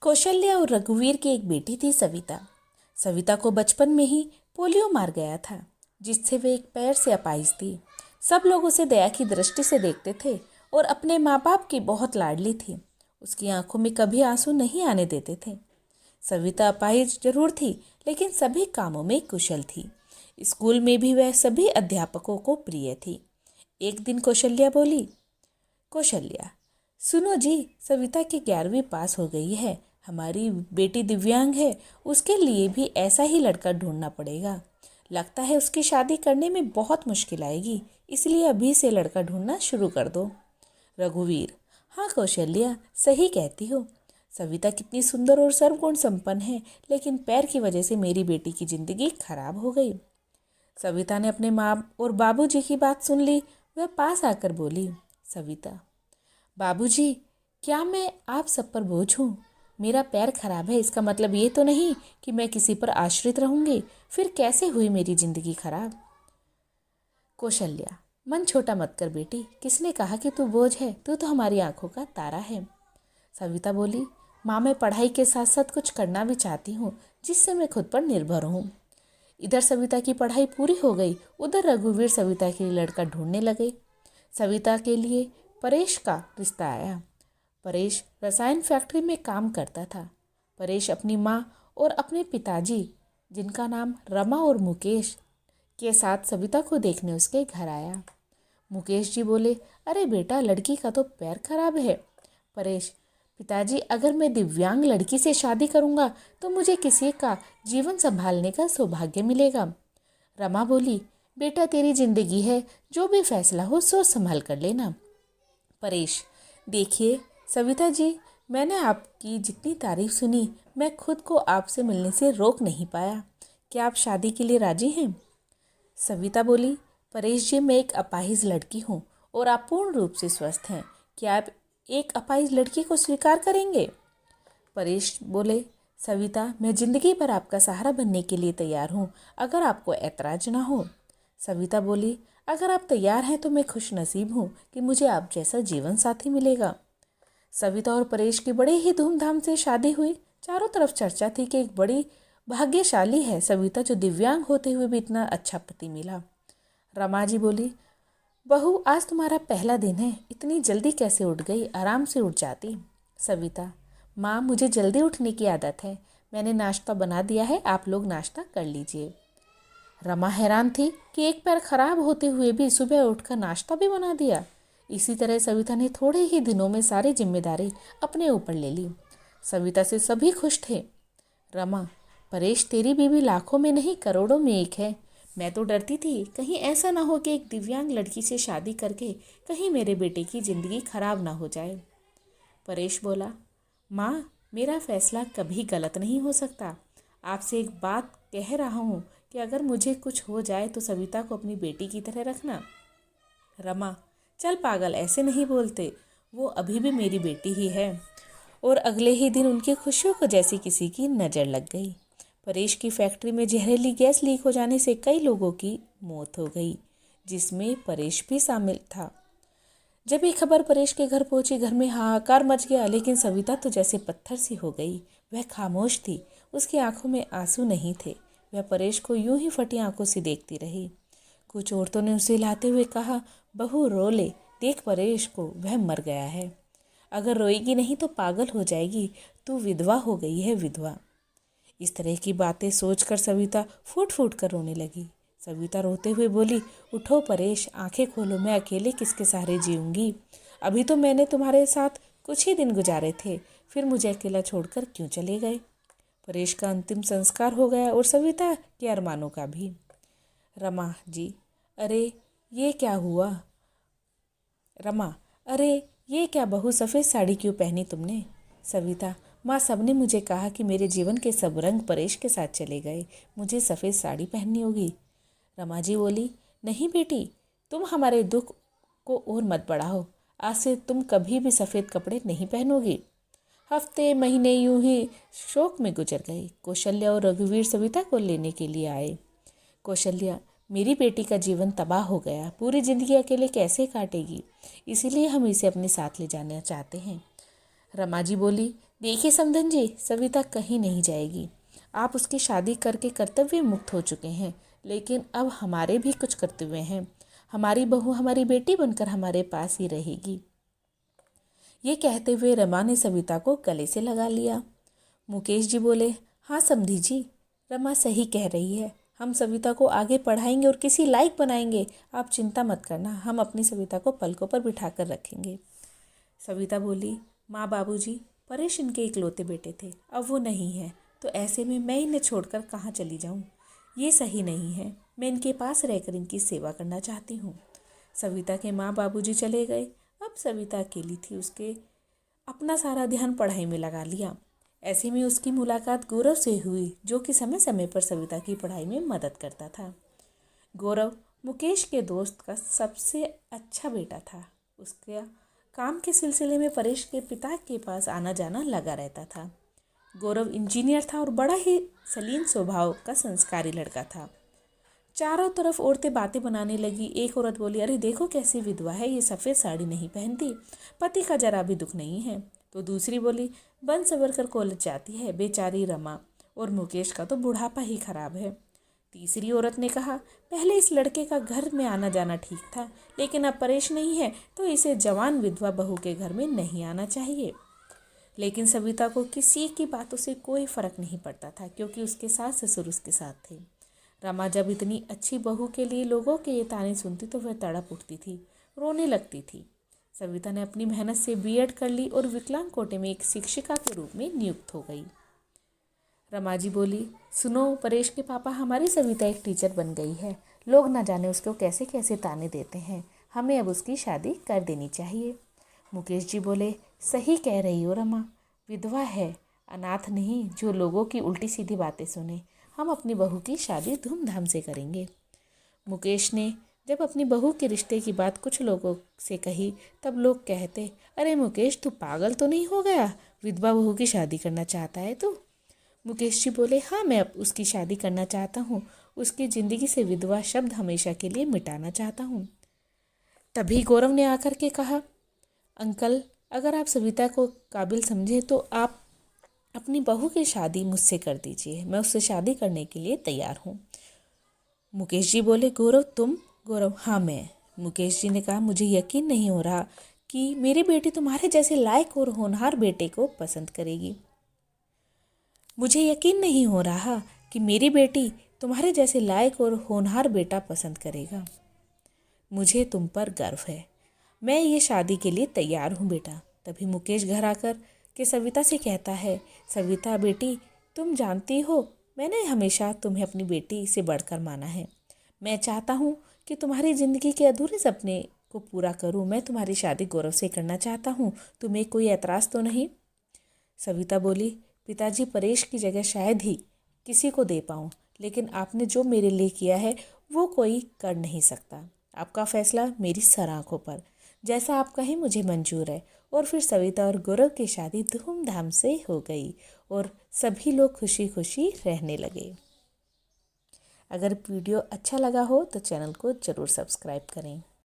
कौशल्या और रघुवीर की एक बेटी थी सविता। सविता को बचपन में ही पोलियो मार गया था, जिससे वे एक पैर से अपाहिज थी। सब लोग उसे दया की दृष्टि से देखते थे और अपने माँ बाप की बहुत लाडली थी। उसकी आंखों में कभी आंसू नहीं आने देते थे। सविता अपाहिज जरूर थी, लेकिन सभी कामों में कुशल थी। स्कूल में भी वह सभी अध्यापकों को प्रिय थी। एक दिन कौशल्या बोली, कौशल्या, सुनो जी, सविता की 11वीं पास हो गई है। हमारी बेटी दिव्यांग है, उसके लिए भी ऐसा ही लड़का ढूंढना पड़ेगा। लगता है उसकी शादी करने में बहुत मुश्किल आएगी, इसलिए अभी से लड़का ढूंढना शुरू कर दो। रघुवीर, हाँ कौशल्या, सही कहती हो। सविता कितनी सुंदर और सर्वगुण संपन्न है, लेकिन पैर की वजह से मेरी बेटी की जिंदगी खराब हो गई। सविता ने अपने माँ और बाबूजी की बात सुन ली। वह पास आकर बोली, सविता, बाबूजी, क्या मैं आप सब पर बोझ हूँ? मेरा पैर खराब है, इसका मतलब ये तो नहीं कि मैं किसी पर आश्रित रहूंगी। फिर कैसे हुई मेरी जिंदगी खराब? कौशल्या, मन छोटा मत कर बेटी, किसने कहा कि तू बोझ है? तू तो हमारी आंखों का तारा है। सविता बोली, माँ, मैं पढ़ाई के साथ साथ कुछ करना भी चाहती हूँ, जिससे मैं खुद पर निर्भर हूँ। इधर सविता की पढ़ाई पूरी हो गई, उधर रघुवीर सविता के लिए लड़का ढूंढने लगे। सविता के लिए परेश का रिश्ता आया। परेश रसायन फैक्ट्री में काम करता था। परेश अपनी माँ और अपने पिताजी, जिनका नाम रमा और मुकेश, के साथ सविता को देखने उसके घर आया। मुकेश जी बोले, अरे बेटा, लड़की का तो पैर खराब है। परेश, पिताजी, अगर मैं दिव्यांग लड़की से शादी करूंगा तो मुझे किसी का जीवन संभालने का सौभाग्य मिलेगा। रमा बोली, बेटा, तेरी जिंदगी है, जो भी फैसला हो सोच संभाल कर लेना। परेश, देखिए सविता जी, मैंने आपकी जितनी तारीफ सुनी, मैं खुद को आपसे मिलने से रोक नहीं पाया। क्या आप शादी के लिए राजी हैं? सविता बोली, परेश जी, मैं एक अपाहिज लड़की हूँ और आप पूर्ण रूप से स्वस्थ हैं। क्या आप एक अपाहिज लड़की को स्वीकार करेंगे? परेश बोले, सविता, मैं जिंदगी भर आपका सहारा बनने के लिए तैयार हूँ, अगर आपको ऐतराज ना हो। सविता बोली, अगर आप तैयार हैं तो मैं खुश नसीब हूँ कि मुझे आप जैसा जीवन साथी मिलेगा। सविता और परेश की बड़े ही धूमधाम से शादी हुई। चारों तरफ चर्चा थी कि एक बड़ी भाग्यशाली है सविता, जो दिव्यांग होते हुए भी इतना अच्छा पति मिला। रमा जी बोली, बहू, आज तुम्हारा पहला दिन है, इतनी जल्दी कैसे उठ गई? आराम से उठ जाती। सविता, माँ, मुझे जल्दी उठने की आदत है, मैंने नाश्ता बना दिया है, आप लोग नाश्ता कर लीजिए। रमा हैरान थी कि एक पैर खराब होते हुए भी सुबह उठकर नाश्ता भी बना दिया। इसी तरह सविता ने थोड़े ही दिनों में सारी जिम्मेदारी अपने ऊपर ले ली। सविता से सभी खुश थे। रमा, परेश, तेरी बीवी लाखों में नहीं करोड़ों में एक है। मैं तो डरती थी कहीं ऐसा ना हो कि एक दिव्यांग लड़की से शादी करके कहीं मेरे बेटे की जिंदगी खराब ना हो जाए। परेश बोला, माँ, मेरा फैसला कभी गलत नहीं हो सकता। आपसे एक बात कह रहा हूँ कि अगर मुझे कुछ हो जाए तो सविता को अपनी बेटी की तरह रखना। रमा, चल पागल, ऐसे नहीं बोलते, वो अभी भी मेरी बेटी ही है। और अगले ही दिन उनकी खुशियों को जैसी किसी की नज़र लग गई। परेश की फैक्ट्री में जहरीली गैस लीक हो जाने से कई लोगों की मौत हो गई, जिसमें परेश भी शामिल था। जब ये खबर परेश के घर पहुंची, घर में हाहाकार मच गया, लेकिन सविता तो जैसे पत्थर सी हो गई। वह खामोश थी, उसकी आंखों में आंसू नहीं थे। वह परेश को यूं ही फटी आंखों से देखती रही। कुछ औरतों ने उसे लाते हुए कहा, बहू रो ले, देख परेश को, वह मर गया है। अगर रोएगी नहीं तो पागल हो जाएगी, तू विधवा हो गई है, विधवा। इस तरह की बातें सोचकर सविता फूट फूट कर रोने लगी। सविता रोते हुए बोली, उठो परेश, आंखें खोलो, मैं अकेले किसके सहारे जीऊंगी? अभी तो मैंने तुम्हारे साथ कुछ ही दिन गुजारे थे, फिर मुझे अकेला छोड़कर क्यों चले गए? परेश का अंतिम संस्कार हो गया और सविता के अरमानों का भी। रमा जी, अरे ये क्या हुआ? रमा, अरे ये क्या बहू, सफ़ेद साड़ी क्यों पहनी तुमने? सविता, माँ, सबने मुझे कहा कि मेरे जीवन के सब रंग परेश के साथ चले गए, मुझे सफ़ेद साड़ी पहननी होगी। रमा जी बोली, नहीं बेटी, तुम हमारे दुख को और मत बढ़ाओ, आज से तुम कभी भी सफ़ेद कपड़े नहीं पहनोगी। हफ्ते महीने यूं ही शोक में गुजर गए। कौशल्या और रघुवीर सविता को लेने के लिए आए। कौशल्या, मेरी बेटी का जीवन तबाह हो गया, पूरी जिंदगी अकेले कैसे काटेगी, इसीलिए हम इसे अपने साथ ले जाना चाहते हैं। रमा जी बोली, देखिए समधन जी, सविता कहीं नहीं जाएगी। आप उसकी शादी करके कर्तव्य मुक्त हो चुके हैं, लेकिन अब हमारे भी कुछ कर्तव्य हैं। हमारी बहू हमारी बेटी बनकर हमारे पास ही रहेगी। ये कहते हुए रमा ने सविता को गले से लगा लिया। मुकेश जी बोले, हाँ समधी जी, रमा सही कह रही है। हम सविता को आगे पढ़ाएंगे और किसी लायक बनाएंगे। आप चिंता मत करना, हम अपनी सविता को पलकों पर बिठा कर रखेंगे। सविता बोली, माँ बाबूजी, परेश इनके इकलौते बेटे थे, अब वो नहीं है, तो ऐसे में मैं इन्हें छोड़कर कहाँ चली जाऊँ? ये सही नहीं है। मैं इनके पास रहकर इनकी सेवा करना चाहती हूँ। सविता के माँ बाबूजी चले गए। अब सविता अकेली थी। उसके अपना सारा ध्यान पढ़ाई में लगा लिया। ऐसे में उसकी मुलाकात गौरव से हुई, जो कि समय समय पर सविता की पढ़ाई में मदद करता था। गौरव मुकेश के दोस्त का सबसे अच्छा बेटा था। उसका काम के सिलसिले में परेश के पिता के पास आना जाना लगा रहता था। गौरव इंजीनियर था और बड़ा ही सलीन स्वभाव का संस्कारी लड़का था। चारों तरफ औरतें बातें बनाने लगी। एक औरत बोली, अरे देखो कैसी विधवा है, ये सफ़ेद साड़ी नहीं पहनती, पति का जरा भी दुख नहीं है। तो दूसरी बोली, बन सवर कर कॉलेज जाती है बेचारी रमा, और मुकेश का तो बुढ़ापा ही खराब है। तीसरी औरत ने कहा, पहले इस लड़के का घर में आना जाना ठीक था, लेकिन अब परेश नहीं है तो इसे जवान विधवा बहू के घर में नहीं आना चाहिए। लेकिन सविता को किसी की बातों से कोई फर्क नहीं पड़ता था, क्योंकि उसके सास ससुर उसके साथ थे। रमा जब इतनी अच्छी बहू के लिए लोगों के ये ताने सुनती तो वह तड़प उठती थी, रोने लगती थी। सविता ने अपनी मेहनत से बीएड कर ली और विकलांग कोटे में एक शिक्षिका के रूप में नियुक्त हो गई। रमा जी बोली, सुनो, परेश के पापा, हमारी सविता एक टीचर बन गई है। लोग ना जाने उसको कैसे कैसे ताने देते हैं। हमें अब उसकी शादी कर देनी चाहिए। मुकेश जी बोले, सही कह रही हो रमा, विधवा है, अनाथ नहीं जो लोगों की उल्टी सीधी बातें सुने। हम अपनी बहू की शादी धूमधाम से करेंगे। मुकेश ने जब अपनी बहू के रिश्ते की बात कुछ लोगों से कही, तब लोग कहते, अरे मुकेश, तू पागल तो नहीं हो गया? विधवा बहू की शादी करना चाहता है तू? मुकेश जी बोले, हाँ, मैं अब उसकी शादी करना चाहता हूँ। उसकी ज़िंदगी से विधवा शब्द हमेशा के लिए मिटाना चाहता हूँ। तभी गौरव ने आकर के कहा, अंकल, अगर आप सविता को काबिल समझे तो आप अपनी बहू की शादी मुझसे कर दीजिए। मैं उससे शादी करने के लिए तैयार हूँ। मुकेश जी बोले, गौरव तुम? गौरव, हाँ मैं। मुकेश जी ने कहा, मुझे यकीन नहीं हो रहा कि मेरी बेटी तुम्हारे जैसे लायक और होनहार बेटे को पसंद करेगी। मुझे यकीन नहीं हो रहा कि मेरी बेटी तुम्हारे जैसे लायक और होनहार बेटा पसंद करेगा। मुझे तुम पर गर्व है। मैं ये शादी के लिए तैयार हूँ बेटा। तभी मुकेश घर आकर के सविता से कहता है, सविता बेटी, तुम जानती हो मैंने हमेशा तुम्हें अपनी बेटी से बढ़कर माना है। मैं चाहता हूँ कि तुम्हारी ज़िंदगी के अधूरे सपने को पूरा करूँ। मैं तुम्हारी शादी गौरव से करना चाहता हूँ। तुम्हें कोई एतराज़ तो नहीं? सविता बोली, पिताजी, परेश की जगह शायद ही किसी को दे पाऊँ, लेकिन आपने जो मेरे लिए किया है वो कोई कर नहीं सकता। आपका फैसला मेरी सर आँखों पर, जैसा आप कहें मुझे मंजूर है। और फिर सविता और गौरव की शादी धूमधाम से हो गई और सभी लोग खुशी खुशी रहने लगे। अगर वीडियो अच्छा लगा हो तो चैनल को ज़रूर सब्सक्राइब करें।